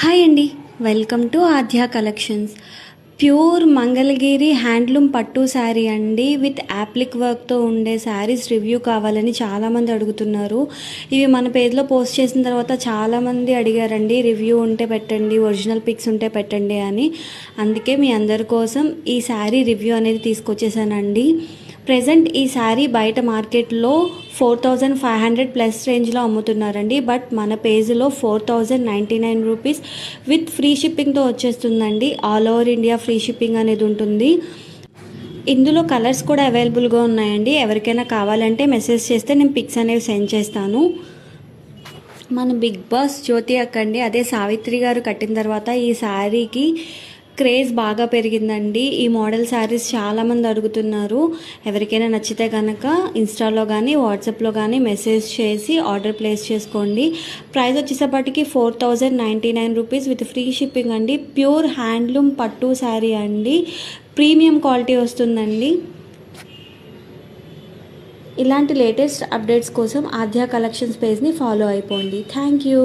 Hi అండి, welcome to ఆధ్యా collections. Pure Mangalagiri handloom పట్టు శారీ అండి, విత్ యాప్లిక్ వర్క్తో ఉండే శారీస్ రివ్యూ కావాలని చాలామంది అడుగుతున్నారు. ఇవి మన పేజ్లో పోస్ట్ చేసిన తర్వాత చాలామంది అడిగారండి, రివ్యూ ఉంటే పెట్టండి, ఒరిజినల్ పిక్స్ ఉంటే పెట్టండి అని. అందుకే మీ అందరి కోసం ఈ శారీ రివ్యూ అనేది తీసుకొచ్చేసానండి. ప్రెజెంట్ ఈ శారీ బయట మార్కెట్లో 4500 ప్లస్ రేంజ్లో అమ్ముతున్నారండి. బట్ మన పేజ్లో 4099 రూపీస్ విత్ ఫ్రీ షిప్పింగ్తో వచ్చేస్తుందండి. All over India free shipping అనేది ఉంటుంది. ఇందులో కలర్స్ కూడా అవైలబుల్గా ఉన్నాయండి. ఎవరికైనా కావాలంటే మెసేజ్ చేస్తే నేను పిక్స్ అనేవి సెండ్ చేస్తాను. మన బిగ్ బాస్ జ్యోతి అక్కండి, అదే సావిత్రి గారు కట్టిన తర్వాత ఈ శారీకి క్రేజ్ బాగా పెరిగిందండి. ఈ మోడల్ శారీస్ చాలామంది అడుగుతున్నారు. ఎవరికైనా నచ్చితే కనుక ఇన్స్టాలో కానీ వాట్సాప్లో కానీ మెసేజ్ చేసి ఆర్డర్ ప్లేస్ చేసుకోండి. ప్రైస్ వచ్చేసప్పటికి 4099 రూపీస్ విత్ ఫ్రీ షిప్పింగ్ అండి. ప్యూర్ హ్యాండ్లూమ్ పట్టు శారీ అండి, ప్రీమియం క్వాలిటీ వస్తుందండి. ఇలాంటి లేటెస్ట్ అప్డేట్స్ కోసం ఆధ్యా కలెక్షన్స్ పేజ్ని ఫాలో అయిపోండి. Thank you.